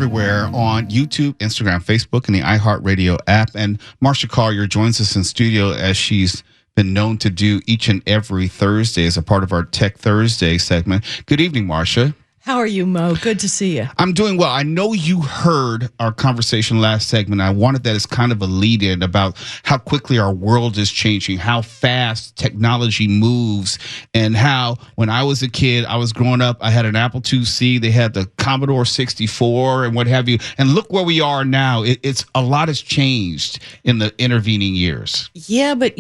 everywhere on YouTube, Instagram, Facebook, and the iHeartRadio app. And Marsha Collier joins us in studio as she's been known to do each and every Thursday as a part of our Tech Thursday segment. Good evening, Marsha. How are you, Mo? Good to see you. I'm doing well. I know you heard our conversation last segment. I wanted that as kind of a lead-in about how quickly our world is changing, how fast technology moves, and how when I was a kid, I was growing up, I had an Apple IIc, they had the Commodore 64 and what have you. And look where we are now. It's a lot has changed in the intervening years. Yeah, but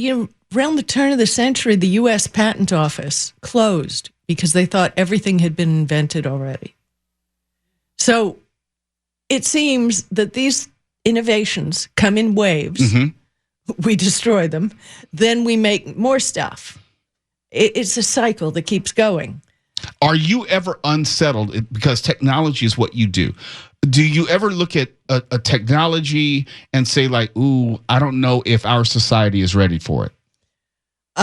around the turn of the century, the U.S. Patent Office closed because they thought everything had been invented already. So it seems that these innovations come in waves. Mm-hmm. We destroy them. Then we make more stuff. It's a cycle that keeps going. Are you ever unsettled? Because technology is what you do. Do you ever look at a technology and say like, ooh, I don't know if our society is ready for it?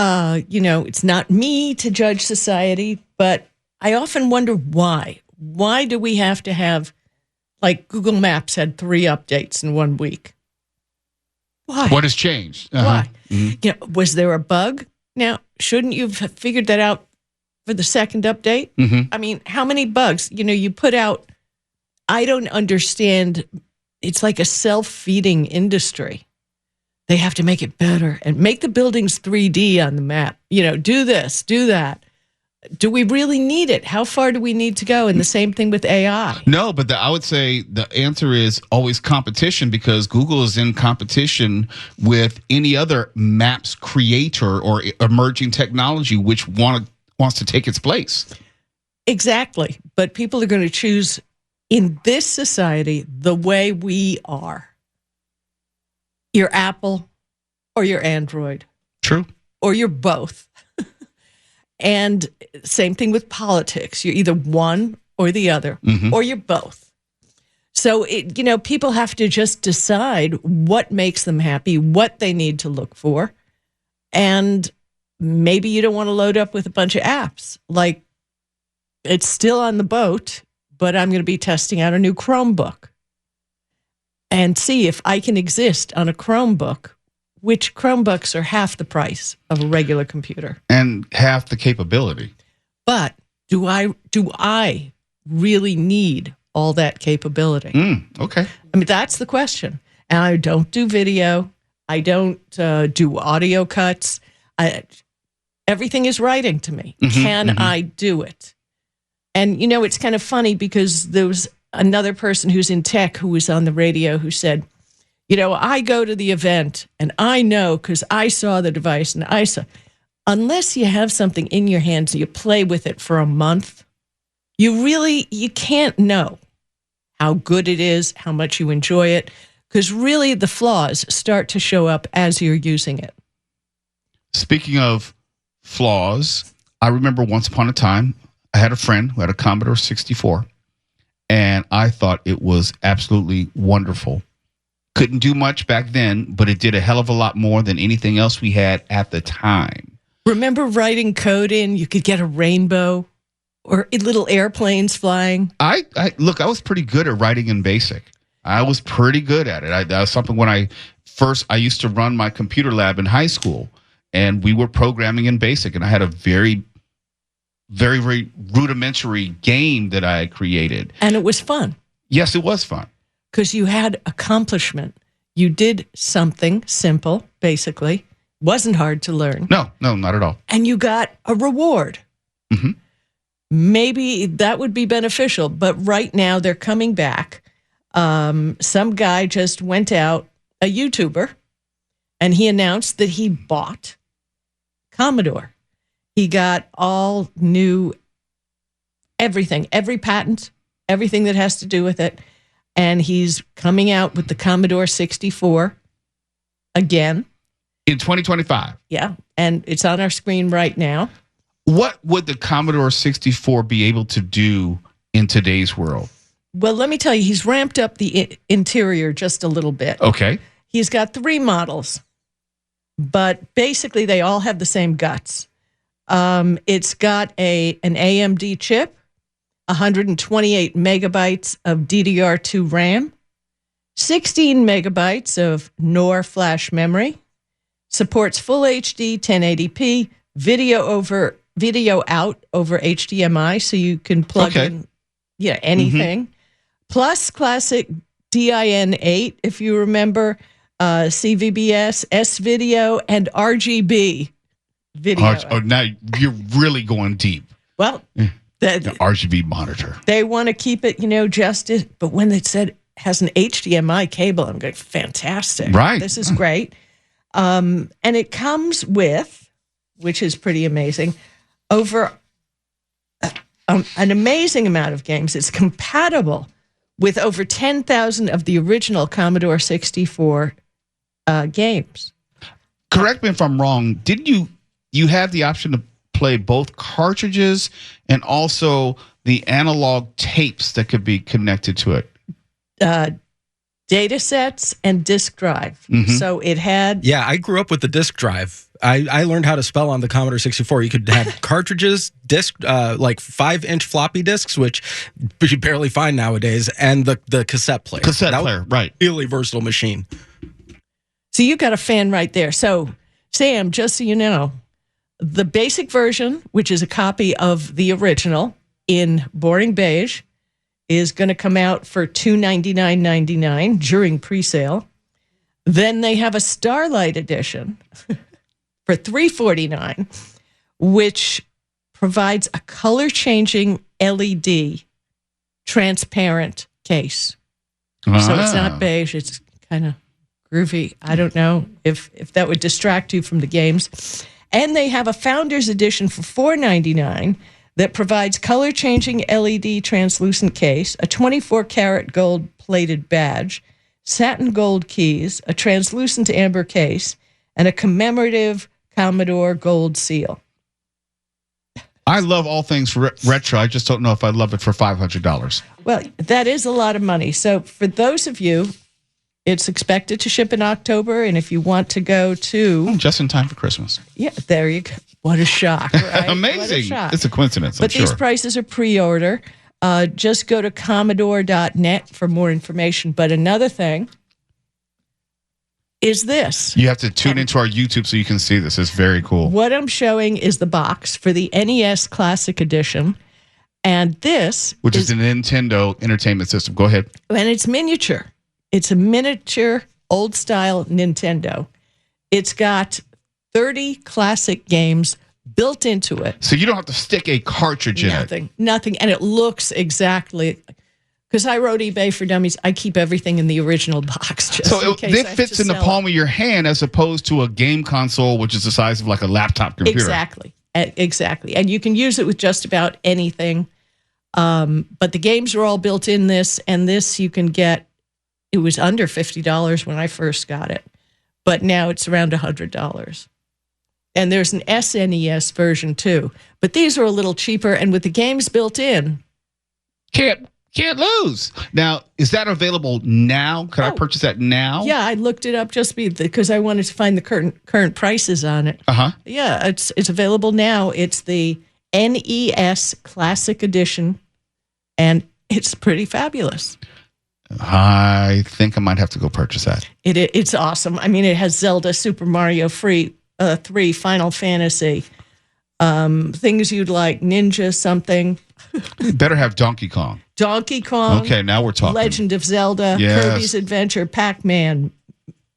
It's not me to judge society, but I often wonder why. Why do we have to have, like Google Maps had 3 updates in 1 week? Why? What has changed? Why? Mm-hmm. Was there a bug? Now, shouldn't you have figured that out for the second update? Mm-hmm. I mean, how many bugs? You put out, I don't understand. It's like a self-feeding industry. They have to make it better and make the buildings 3D on the map. Do this, do that. Do we really need it? How far do we need to go? And the same thing with AI. No, but I would say the answer is always competition, because Google is in competition with any other maps creator or emerging technology which wants to take its place. Exactly. But people are going to choose in this society the way we are. You're Apple or you're Android. True. Or you're both. And same thing with politics. You're either one or the other, mm-hmm. or you're both. So, people have to just decide what makes them happy, what they need to look for. And maybe you don't want to load up with a bunch of apps. Like, it's still on the boat, but I'm going to be testing out a new Chromebook and see if I can exist on a Chromebook, which Chromebooks are half the price of a regular computer. And half the capability. But do I really need all that capability? Okay. I mean, that's the question. And I don't do video. I don't do audio cuts. Everything is writing to me. Mm-hmm, Can I do it? And, it's kind of funny because there was another person who's in tech who was on the radio who said, I go to the event and I know because I saw the device and unless you have something in your hands and you play with it for a month, you can't know how good it is, how much you enjoy it, because really the flaws start to show up as you're using it. Speaking of flaws, I remember once upon a time, I had a friend who had a Commodore 64. And I thought it was absolutely wonderful. Couldn't do much back then, but it did a hell of a lot more than anything else we had at the time. Remember writing code in? You could get a rainbow or little airplanes flying. I was pretty good at writing in BASIC. I was pretty good at it. That was something when I used to run my computer lab in high school, and we were programming in BASIC, and I had a very, very, very rudimentary game that I created. And it was fun. Yes, it was fun. Because you had accomplishment. You did something simple, basically. Wasn't hard to learn. No, not at all. And you got a reward. Mm-hmm. Maybe that would be beneficial. But right now they're coming back. Some guy just went out, a YouTuber, and he announced that he bought Commodore. He got all new everything, every patent, everything that has to do with it. And he's coming out with the Commodore 64 again. In 2025. Yeah, and it's on our screen right now. What would the Commodore 64 be able to do in today's world? Well, let me tell you, he's ramped up the interior just a little bit. Okay. He's got 3 models, but basically they all have the same guts. It's got an AMD chip, 128 megabytes of DDR2 RAM, 16 megabytes of NOR flash memory, supports full HD 1080p, video out over HDMI, so you can plug in anything. Plus classic DIN8, if you remember, CVBS, S-Video, and RGB video. Now you're really going deep. Well, the RGB monitor. They want to keep it, but when they said has an HDMI cable, I'm going, fantastic. Right. This is great. And it comes with, which is pretty amazing, over an amazing amount of games. It's compatible with over 10,000 of the original Commodore 64 games. Correct me if I'm wrong. Didn't you have the option to play both cartridges and also the analog tapes that could be connected to it? Data sets and disk drive. So it had... Yeah, I grew up with the disk drive. I learned how to spell on the Commodore 64. You could have cartridges, disk, like 5-inch floppy disks, which you barely find nowadays, and the cassette player. Right. Really versatile machine. So you got a fan right there. So, Sam, just so you know, the basic version, which is a copy of the original in boring beige, is going to come out for $299.99 during presale. Then they have a Starlight edition for $349, which provides a color-changing LED transparent case. So it's not beige, it's kind of groovy. I don't know if that would distract you from the games. And they have a Founders Edition for $499 that provides color-changing LED translucent case, a 24-karat gold-plated badge, satin gold keys, a translucent amber case, and a commemorative Commodore gold seal. I love all things retro. I just don't know if I love it for $500. Well, that is a lot of money. So for those of you, it's expected to ship in October, and if you want to go to... just in time for Christmas. Yeah, there you go. What a shock, right? Amazing. What a shock. It's a coincidence, But these prices are pre-order. Just go to Commodore.net for more information. But another thing is this. You have to tune into our YouTube so you can see this. It's very cool. What I'm showing is the box for the NES Classic Edition. And this... which is the Nintendo Entertainment System. Go ahead. And it's miniature. It's a miniature, old-style Nintendo. It's got 30 classic games built into it. So you don't have to stick a cartridge in it. Nothing. And it looks exactly... because I wrote eBay for Dummies, I keep everything in the original box. Just so it fits in the palm of your hand as opposed to a game console, which is the size of like a laptop computer. Exactly. And you can use it with just about anything. But the games are all built in this, and this you can get... it was under $50 when I first got it, but now it's around $100. And there's an SNES version too, but these are a little cheaper, and with the games built in, can't lose. Now, is that available now? Could I purchase that now? Yeah, I looked it up just because I wanted to find the current prices on it. Yeah, it's available now. It's the NES Classic Edition, and it's pretty fabulous. I think I might have to go purchase that. It's awesome. I mean, it has Zelda, Super Mario 3, Final Fantasy, things you'd like, Ninja something. You better have Donkey Kong. Okay, now we're talking. Legend of Zelda, yes. Kirby's Adventure, Pac-Man,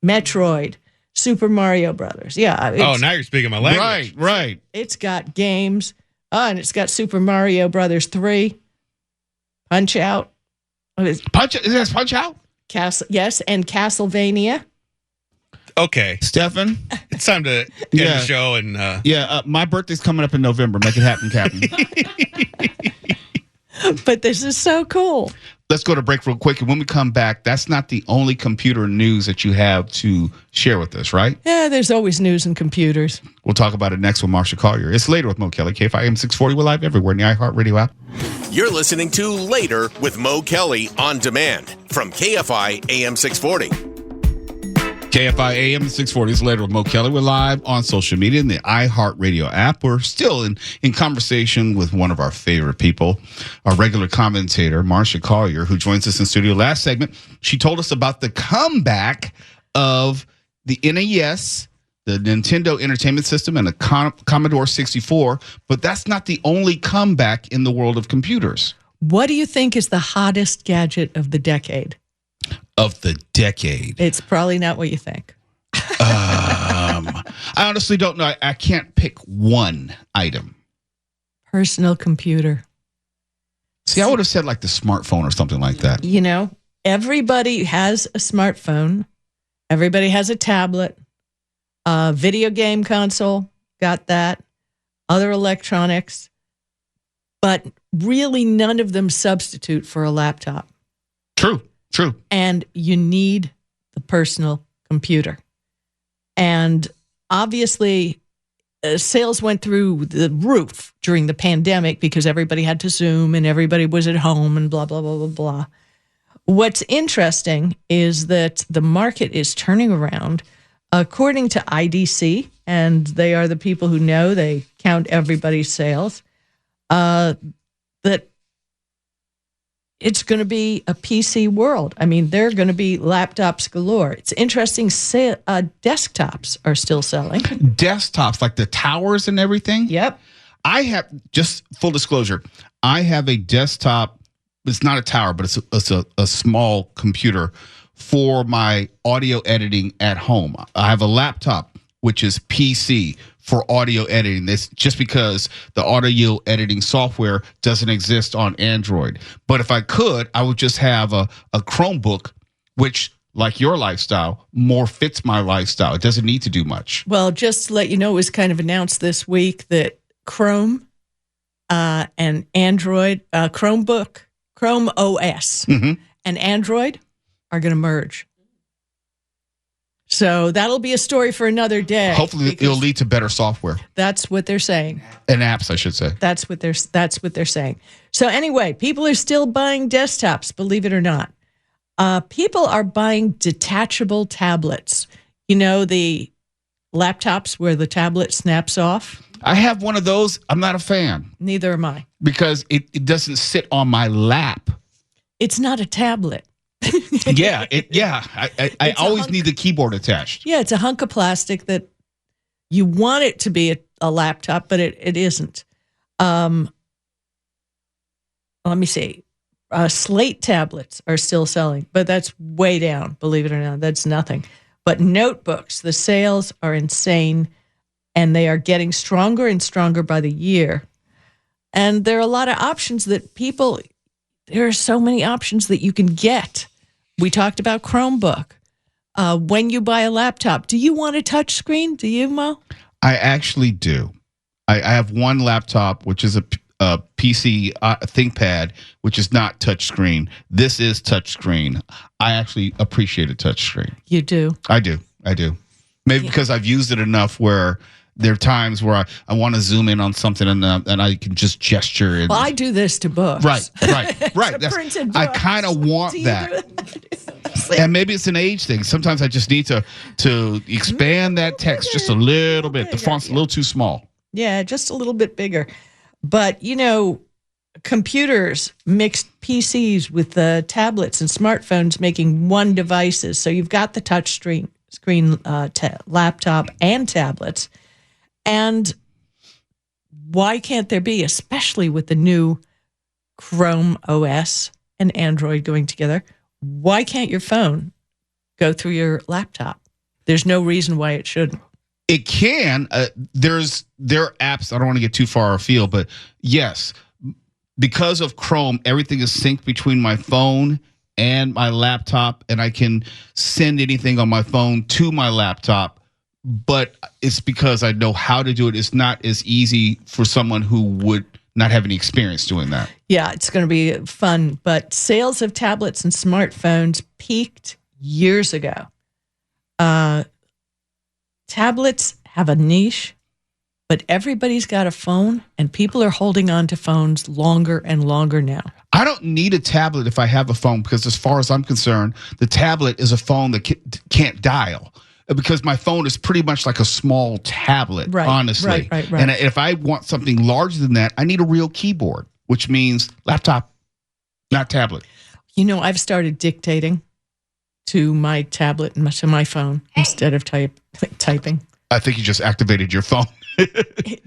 Metroid, Super Mario Brothers. Yeah. Now you're speaking my language. Right. It's got games. And it's got Super Mario Brothers 3, Punch Out. Is that Punch Out? Yes, and Castlevania. Okay, Stefan, it's time to end the show. And my birthday's coming up in November. Make it happen, Captain. But this is so cool. Let's go to break real quick, and when we come back, that's not the only computer news that you have to share with us, right? Yeah, there's always news in computers. We'll talk about it next with Marsha Collier. It's Later with Mo Kelly, KFIM 640. We're live everywhere in the iHeartRadio app. You're listening to Later with Mo Kelly on demand from KFI AM 640. KFI AM 640 is later with Mo Kelly. We're live on social media in the iHeartRadio app. We're still in conversation with one of our favorite people, our regular commentator, Marsha Collier, who joins us in studio. Last segment, she told us about the comeback of the NES, the Nintendo Entertainment System, and the Commodore 64. But that's not the only comeback in the world of computers. What do you think is the hottest gadget of the decade? It's probably not what you think. I honestly don't know. I can't pick one item. Personal computer. See, I would have said like the smartphone or something like that. You know, everybody has a smartphone. Everybody has a tablet. A video game console. Got that. Other electronics. But really none of them substitute for a laptop. True. And you need the personal computer. And obviously, sales went through the roof during the pandemic because everybody had to Zoom and everybody was at home and blah, blah, blah, blah, blah. What's interesting is that the market is turning around. According to IDC, and they are the people who know, they count everybody's sales, that it's going to be a PC world. I mean, there are going to be laptops galore. It's interesting. Desktops are still selling. Desktops, like the towers and everything? Yep. I have, just full disclosure, I have a desktop. It's not a tower, but it's a small computer for my audio editing at home. I have a laptop, which is PC for audio editing. That's just because the audio editing software doesn't exist on Android. But if I could, I would just have a Chromebook, which, like your lifestyle, more fits my lifestyle. It doesn't need to do much. Well, just to let you know, it was kind of announced this week that Chrome and Android, Chromebook, Chrome OS, and Android are going to merge. So that'll be a story for another day. Hopefully it'll lead to better software. That's what they're saying. And apps, I should say. That's what they're saying. So anyway, people are still buying desktops, believe it or not. People are buying detachable tablets. You know, the laptops where the tablet snaps off? I have one of those. I'm not a fan. Neither am I. Because it doesn't sit on my lap. It's not a tablet. I always need the keyboard attached. Yeah, it's a hunk of plastic that you want it to be a laptop, but it isn't. Let me see. Slate tablets are still selling, but that's way down, believe it or not. That's nothing. But notebooks, the sales are insane, and they are getting stronger and stronger by the year. And there are a lot of options that there are so many options that you can get. We talked about Chromebook. When you buy a laptop, do you want a touch screen? Do you, Mo? I actually do. I have one laptop, which is a PC ThinkPad, which is not touch screen. This is touch screen. I actually appreciate a touch screen. You do? I do. Maybe because I've used it enough where there are times where I want to zoom in on something and I can just gesture. Well, I do this to books. Right. Printed I books. kind of want that. And maybe it's an age thing. Sometimes I just need to expand that text just a little bit. The font's a little too small. Yeah, just a little bit bigger. But, you know, computers mixed PCs with tablets and smartphones making one devices. So you've got the touch screen laptop and tablets. And why can't there be, especially with the new Chrome OS and Android going together, why can't your phone go through your laptop? There's no reason why it shouldn't. It can. There are apps. I don't want to get too far afield, but yes, because of Chrome, everything is synced between my phone and my laptop, and I can send anything on my phone to my laptop. But it's because I know how to do it. It's not as easy for someone who would not have any experience doing that. Yeah, it's going to be fun. But sales of tablets and smartphones peaked years ago. Tablets have a niche, But everybody's got a phone, and people are holding on to phones longer and longer now. I don't need a tablet if I have a phone, because as far as I'm concerned, the tablet is a phone that can't dial. Because my phone is pretty much like a small tablet, honestly. Right. And if I want something larger than that, I need a real keyboard, which means laptop, not tablet. You know, I've started dictating to my tablet and to my phone instead of typing. I think you just activated your phone.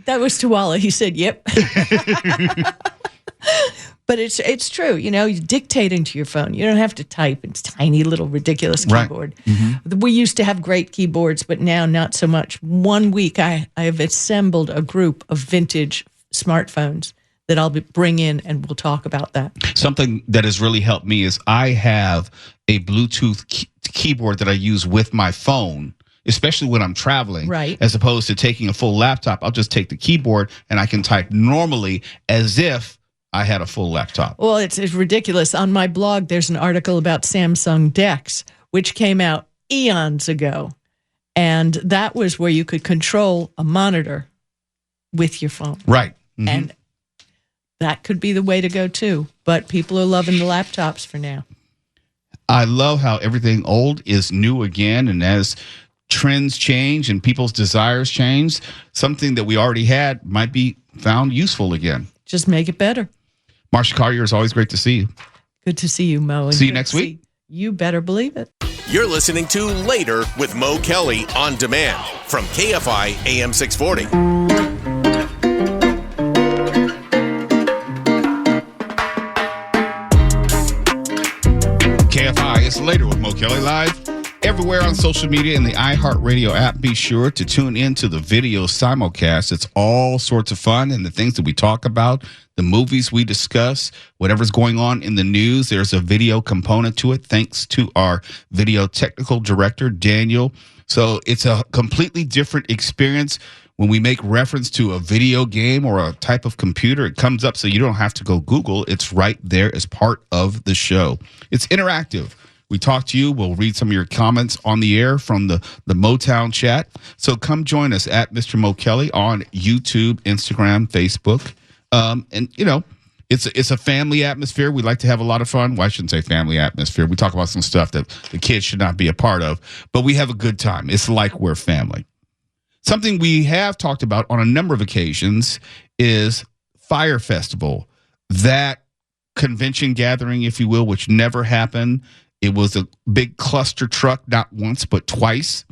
That was Tuwala. He said, yep. But it's true. You know, you're dictating to your phone. You don't have to type. It's tiny little ridiculous keyboard. Right. Mm-hmm. We used to have great keyboards, but now not so much. One week I have assembled a group of vintage smartphones that I'll bring in, and we'll talk about that. Something that has really helped me is I have a Bluetooth keyboard that I use with my phone, especially when I'm traveling, right? As opposed to taking a full laptop. I'll just take the keyboard and I can type normally as if I had a full laptop. Well, it's ridiculous. On my blog, there's an article about Samsung DeX, which came out eons ago. And that was where you could control a monitor with your phone. Right. Mm-hmm. And that could be the way to go, too. But people are loving the laptops for now. I love how everything old is new again. And as trends change and people's desires change, something that we already had might be found useful again. Just make it better. Marsha, Collier, it's always great to see you. Good to see you, Mo. And see you next week. You better believe it. You're listening to Later with Mo Kelly on demand from KFI AM 640. KFI is Later with Mo Kelly, live everywhere on social media and the iHeartRadio app. Be sure to tune into the video simulcast. It's all sorts of fun, and the things that we talk about, the movies we discuss, whatever's going on in the news, there's a video component to it, thanks to our video technical director, Daniel. So it's a completely different experience. When we make reference to a video game or a type of computer, it comes up so you don't have to go Google. It's right there as part of the show. It's interactive. We talk to you. We'll read some of your comments on the air from the Motown chat. So come join us at Mr. Mo Kelly on YouTube, Instagram, Facebook. And, you know, it's a family atmosphere. We like to have a lot of fun. Well, I shouldn't say family atmosphere. We talk about some stuff that the kids should not be a part of. But we have a good time. It's like we're family. Something we have talked about on a number of occasions is Fyre Festival. That convention gathering, if you will, which never happened. It was a big cluster truck, not once, but twice.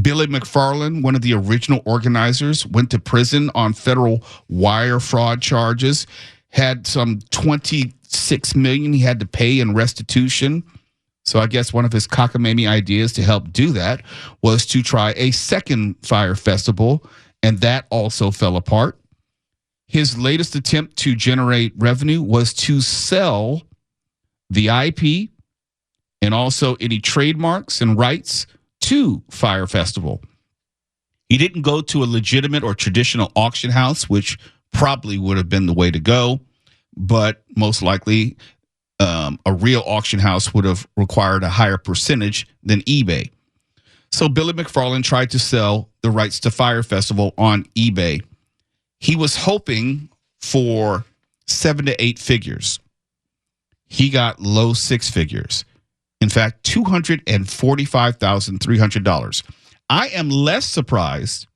Billy McFarland, one of the original organizers, went to prison on federal wire fraud charges, had some $26 million he had to pay in restitution. So I guess one of his cockamamie ideas to help do that was to try a second Fyre Festival, and that also fell apart. His latest attempt to generate revenue was to sell the IP and also any trademarks and rights to Fyre Festival. He didn't go to a legitimate or traditional auction house, which probably would have been the way to go, but most likely a real auction house would have required a higher percentage than eBay. So Billy McFarland tried to sell the rights to Fyre Festival on eBay. He was hoping for 7 to 8 figures. He got low 6 figures. In fact, $245,300. I am less surprised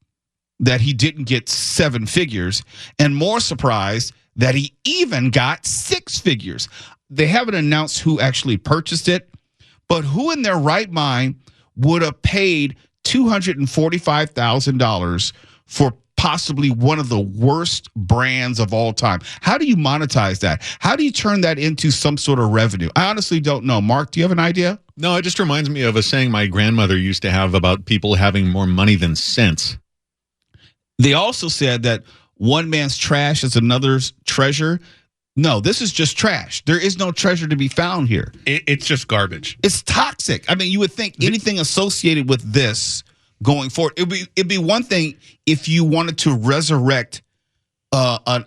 that he didn't get 7 figures and more surprised that he even got 6 figures. They haven't announced who actually purchased it, but who in their right mind would have paid $245,000 for possibly one of the worst brands of all time? How do you monetize that? How do you turn that into some sort of revenue? I honestly don't know. Mark, do you have an idea? No, it just reminds me of a saying my grandmother used to have about people having more money than sense. They also said that one man's trash is another's treasure. No, this is just trash. There is no treasure to be found here. It's just garbage. It's toxic. I mean, you would think anything associated with this going forward, it'd be one thing if you wanted to resurrect a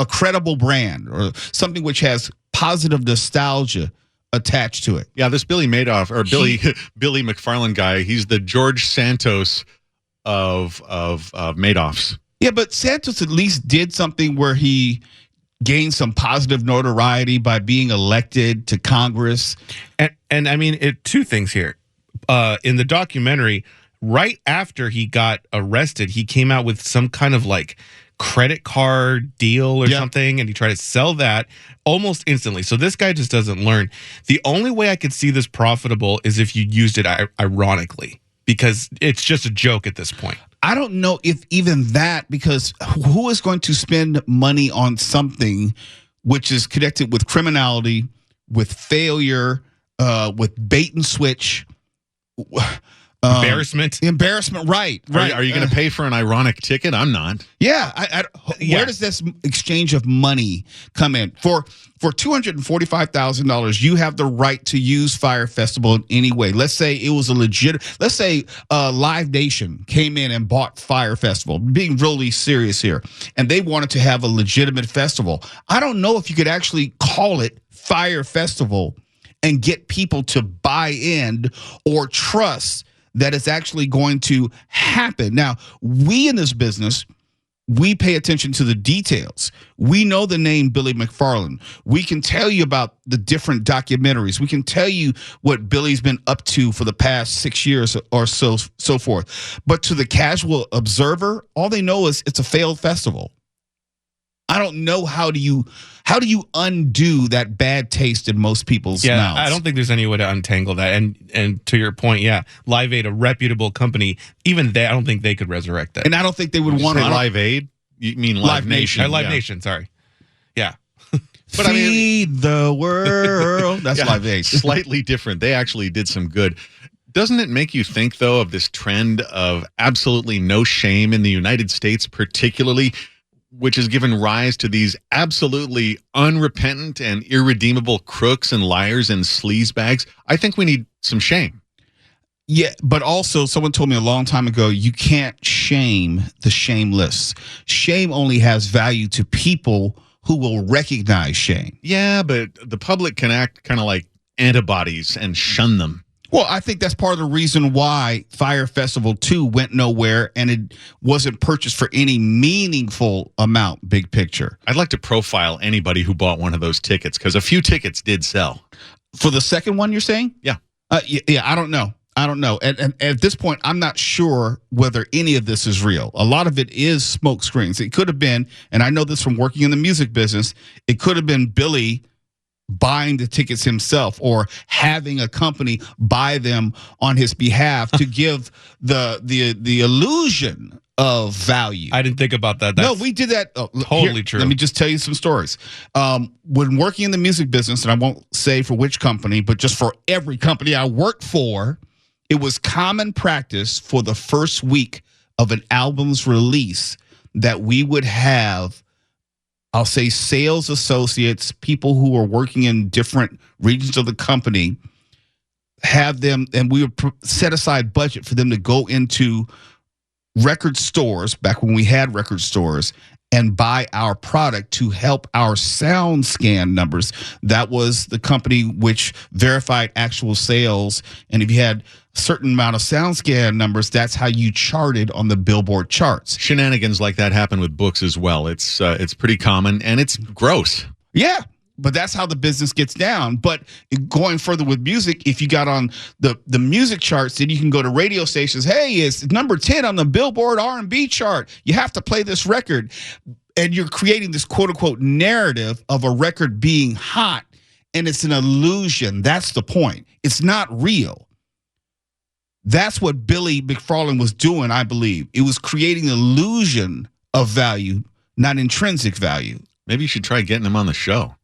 credible brand or something which has positive nostalgia attached to it. Yeah, this Billy Madoff or Billy McFarland guy, he's the George Santos of Madoffs. Yeah, but Santos at least did something where he gained some positive notoriety by being elected to Congress. And I mean, two things here. In the documentary, right after he got arrested, he came out with some kind of like credit card deal or something, and he tried to sell that almost instantly. So this guy just doesn't learn. The only way I could see this profitable is if you used it ironically, because it's just a joke at this point. I don't know if even that, because who is going to spend money on something which is connected with criminality, with failure, with bait and switch, embarrassment, right? Are you going to pay for an ironic ticket? I'm not. Yeah, where does this exchange of money come in? For $245,000, you have the right to use Fyre Festival in any way. Let's say it was a legit. Let's say Live Nation came in and bought Fyre Festival. Being really serious here, and they wanted to have a legitimate festival. I don't know if you could actually call it Fyre Festival and get people to buy in or trust that it's actually going to happen. Now, we in this business, we pay attention to the details. We know the name Billy McFarland. We can tell you about the different documentaries. We can tell you what Billy's been up to for the past 6 years or so forth. But to the casual observer, all they know is it's a failed festival. I don't know how do you undo that bad taste in most people's mouths? I don't think there's any way to untangle that. And to your point, Live Aid, a reputable company, even they, I don't think they could resurrect that. And I don't think they would want to. Live Aid? You mean Live Nation? Live Nation, sorry. Yeah. But Feed the world. That's Live Aid. Slightly different. They actually did some good. Doesn't it make you think, though, of this trend of absolutely no shame in the United States, particularly, which has given rise to these absolutely unrepentant and irredeemable crooks and liars and sleazebags? I think we need some shame. Yeah, but also someone told me a long time ago, you can't shame the shameless. Shame only has value to people who will recognize shame. Yeah, but the public can act kind of like antibodies and shun them. Well, I think that's part of the reason why Fyre Festival 2 went nowhere and it wasn't purchased for any meaningful amount, big picture. I'd like to profile anybody who bought one of those tickets, because a few tickets did sell. For the second one, you're saying? Yeah. Yeah, I don't know. And at this point, I'm not sure whether any of this is real. A lot of it is smoke screens. It could have been, and I know this from working in the music business, it could have been Billy buying the tickets himself or having a company buy them on his behalf to give the illusion of value. I didn't think about that. No, we did that. Totally true. Let me just tell you some stories. When working in the music business, and I won't say for which company, but just for every company I worked for, it was common practice for the first week of an album's release that we would have, I'll say, sales associates, people who are working in different regions of the company, have them, and we would set aside budget for them to go into record stores, back when we had record stores, and buy our product to help our sound scan numbers. That was the company which verified actual sales. And if you had a certain amount of sound scan numbers, that's how you charted on the Billboard charts. Shenanigans like that happen with books as well. It's pretty common, and it's gross. Yeah. But that's how the business gets down. But going further with music, if you got on the music charts, then you can go to radio stations. Hey, it's number 10 on the Billboard R&B chart. You have to play this record. And you're creating this quote unquote narrative of a record being hot. And it's an illusion. That's the point. It's not real. That's what Billy McFarland was doing, I believe. It was creating an illusion of value, not intrinsic value. Maybe you should try getting him on the show.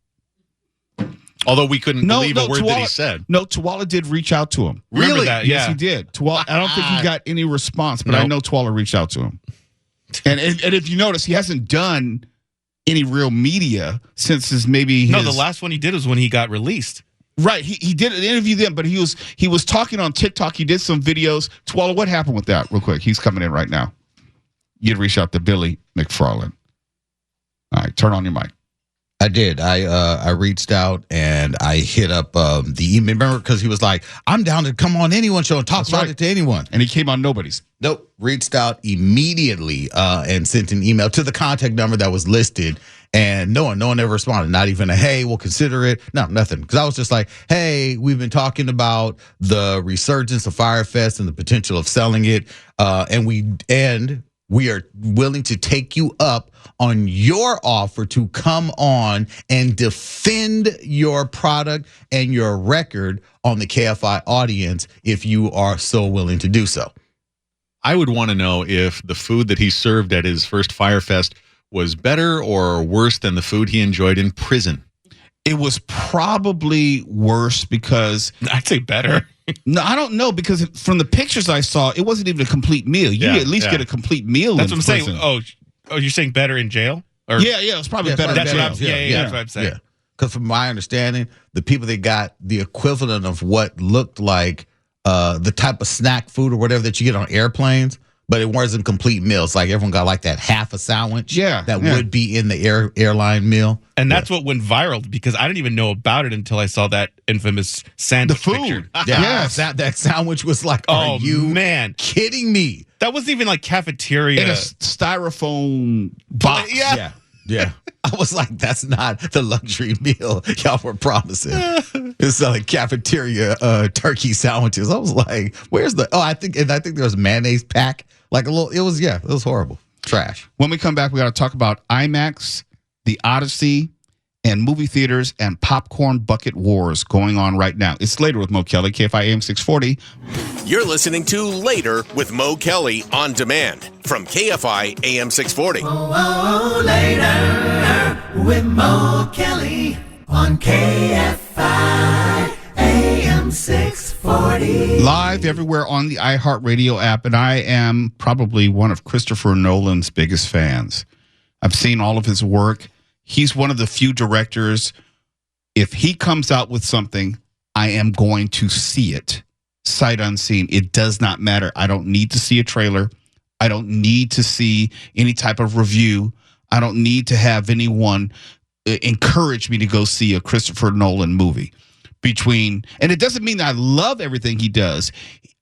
Although we couldn't believe a word that he said. No, Twala did reach out to him. Remember that? Yes, he did. Twala, I don't think he got any response, but I know Twala reached out to him. And if you notice, he hasn't done any real media since his the last one he did was when he got released. Right, he did an interview then, but he was talking on TikTok. He did some videos. Twala, what happened with that? Real quick, he's coming in right now. You'd reach out to Billy McFarland. All right, turn on your mic. I did. I reached out and I hit up the email. Remember, because he was like, "I'm down to come on anyone's show and talk about it to anyone." And he came on nobody's. Nope. Reached out immediately and sent an email to the contact number that was listed, and no one ever responded. Not even a hey, we'll consider it. No, nothing. Because I was just like, hey, we've been talking about the resurgence of Fyre Fest and the potential of selling it, and we are willing to take you up on your offer to come on and defend your product and your record on the KFI audience if you are so willing to do so. I would want to know if the food that he served at his first Fyre Fest was better or worse than the food he enjoyed in prison. It was probably worse because I'd say better. no, I don't know, because from the pictures I saw, it wasn't even a complete meal. You at least get a complete meal. That's in what I'm prison. saying. Oh, you're saying better in jail? Or Yeah, it was probably better. That's than what I'm, jail. that's what I'm saying. Because from my understanding, the people that got the equivalent of what looked like the type of snack food or whatever that you get on airplanes, but it wasn't complete meals. Like everyone got like that half a sandwich that would be in the airline meal. And that's what went viral, because I didn't even know about it until I saw that infamous sandwich The food. picture. Yes, that sandwich was like, are you kidding me? That wasn't even like cafeteria. In a styrofoam box. Yeah. I was like, that's not the luxury meal y'all were promising. It's like cafeteria turkey sandwiches. I was like, where's the I think there was a mayonnaise pack. Like a little, it was horrible. Trash. When we come back, we got to talk about IMAX, the Odyssey, and movie theaters and popcorn bucket wars going on right now. It's Later with Mo Kelly, KFI AM 640. You're listening to Later with Mo Kelly on demand from KFI AM 640. Later with Mo Kelly on KFI AM 640. Live everywhere on the iHeartRadio app, and I am probably one of Christopher Nolan's biggest fans. I've seen all of his work. He's one of the few directors, if he comes out with something, I am going to see it, sight unseen. It does not matter. I don't need to see a trailer. I don't need to see any type of review. I don't need to have anyone encourage me to go see a Christopher Nolan movie. And it doesn't mean that I love everything he does.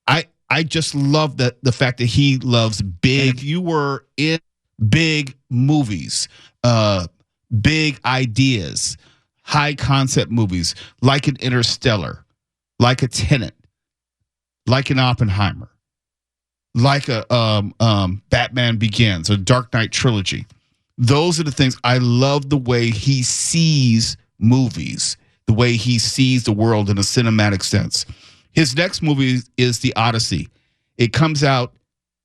I just love the fact that he loves big. If you were in big movies, big ideas, high concept movies, like an Interstellar, like a Tenet, like an Oppenheimer, like a Batman Begins, a Dark Knight trilogy. Those are the things. I love the way he sees movies, the way he sees the world in a cinematic sense. His next movie is The Odyssey. It comes out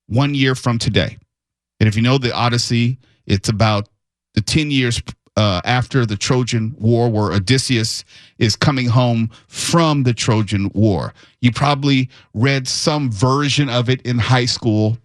1 year from today. And if you know The Odyssey, it's about the 10 years after the Trojan War, where Odysseus is coming home from the Trojan War. You probably read some version of it in high school.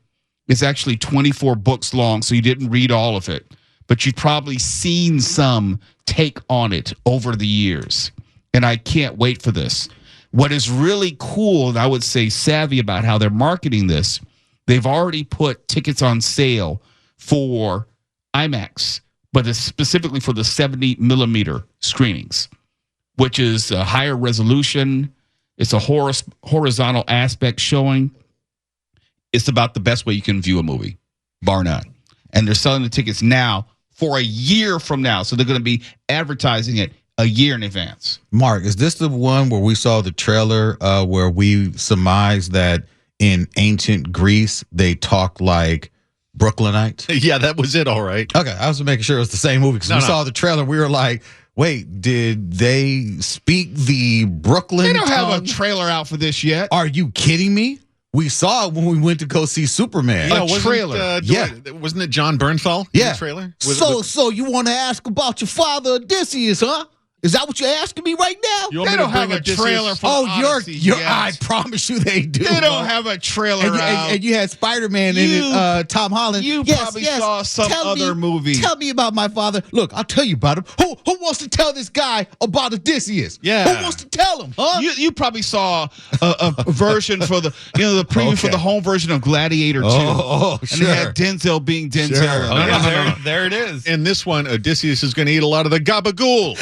It's actually 24 books long, so you didn't read all of it. But you've probably seen some take on it over the years. And I can't wait for this. What is really cool, and I would say savvy about how they're marketing this, they've already put tickets on sale for IMAX, but it's specifically for the 70 millimeter screenings, which is a higher resolution. It's a horizontal aspect showing. It's about the best way you can view a movie, bar none. And they're selling the tickets now for a year from now. So they're going to be advertising it a year in advance. Mark, is this the one where we saw the trailer where we surmised that in ancient Greece they talked like Brooklynites? Yeah, that was it. All right. Okay, I was making sure it was the same movie because we saw the trailer. We were like, wait, did they speak the Brooklyn They don't tongue? have a trailer out for this yet. Are you kidding me? We saw it when we went to go see Superman. A trailer. Wasn't it John Bernthal in the trailer? So you want to ask about your father Odysseus, huh? Is that what you're asking me right now? You want They me to don't have bring a Odysseus? trailer for Oh, Odyssey you're yet. I promise you they do. They bro. don't have a trailer out. And you had Spider-Man in You- it, Tom Holland. you probably saw some Tell other movie. Tell me about my father. Look, I'll tell you about him. Who wants to tell this guy about Odysseus? Yeah. Who wants to tell him? Huh? You probably saw a version for the the preview for Okay. the home version of Gladiator 2. Oh, and sure. they had Denzel being Denzel. Sure. Oh, yeah, no. there it is. In this one, Odysseus is going to eat a lot of the gabagool.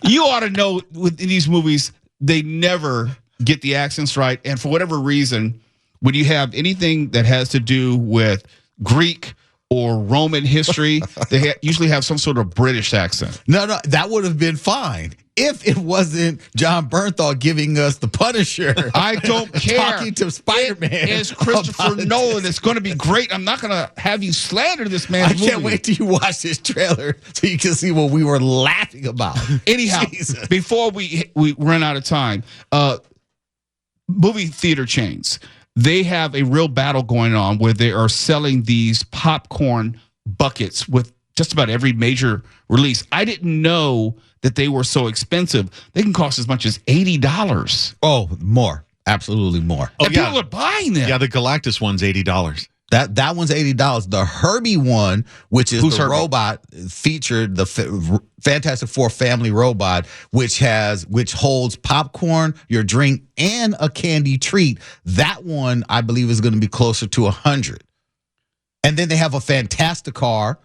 You ought to know in these movies, they never get the accents right. And for whatever reason, when you have anything that has to do with Greek or Roman history, they usually have some sort of British accent. No, that would have been fine if it wasn't John Bernthal giving us the Punisher. I don't care. Talking to Spider-Man. It's Christopher about Nolan. It's going to be great. I'm not going to have you slander this man's I can't movie. wait till you watch this trailer so you can see what we were laughing about. Anyhow, Jesus. before we run out of time, movie theater chains, they have a real battle going on where they are selling these popcorn buckets with just about every major release. I didn't know that they were so expensive. They can cost as much as $80. Oh, more. Absolutely more. Oh, and yeah. people are buying them. Yeah, the Galactus one's $80. That one's $80. The Herbie one, which is Who's the Herbie? robot, featured the Fantastic Four family robot, which holds popcorn, your drink, and a candy treat. That one, I believe, is going to be closer to $100. And then they have a Fantastic Car,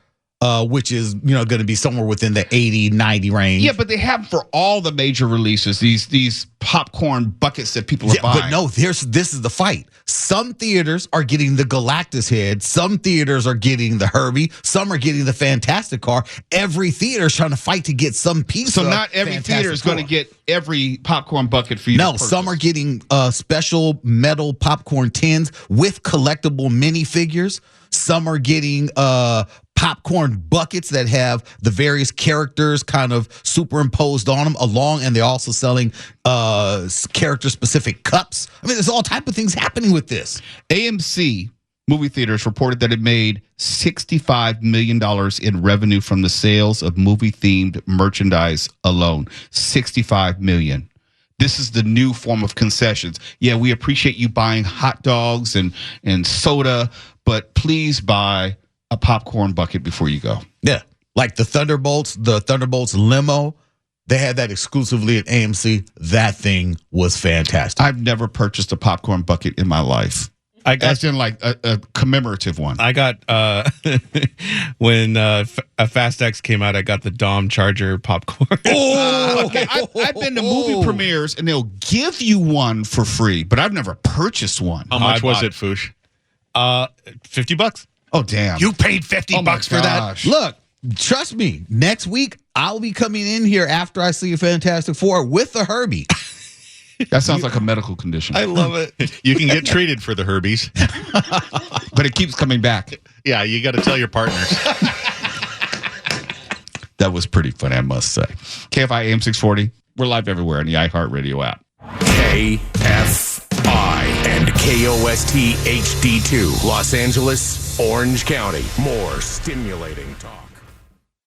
which is going to be somewhere within the 80, 90 range. Yeah, but they have for all the major releases these popcorn buckets that people are buying. But no, this is the fight. Some theaters are getting the Galactus head. Some theaters are getting the Herbie. Some are getting the Fantastic Car. Every theater is trying to fight to get some piece. So of not every Fantastic theater is going to Four. get every popcorn bucket for you. to No, purchase. some are getting special metal popcorn tins with collectible minifigures. Some are getting popcorn buckets that have the various characters kind of superimposed on them and they're also selling character specific cups. I mean, there's all type of things happening with this. AMC movie theaters reported that it made $65 million in revenue from the sales of movie-themed merchandise alone. $65 million. This is the new form of concessions. Yeah, we appreciate you buying hot dogs and soda, but please buy a popcorn bucket before you go. Yeah, like the Thunderbolts limo, they had that exclusively at AMC. That thing was fantastic. I've never purchased a popcorn bucket in my life. I got As in like a commemorative one. I got when Fast X came out, I got the Dom Charger popcorn. Okay, I've been to movie premieres and they'll give you one for free, but I've never purchased one. How much I was bought it, Foosh? $50. Oh, damn. You paid $50 Oh my for that? gosh. Look, trust me, next week I'll be coming in here after I see a Fantastic Four with the Herbie. That sounds like a medical condition. I love it. You can get treated for the Herbies. But it keeps coming back. Yeah, you got to tell your partners. That was pretty funny, I must say. KFI AM 640. We're live everywhere on the iHeartRadio app. KFI and KOST HD2, Los Angeles, Orange County. More stimulating talk.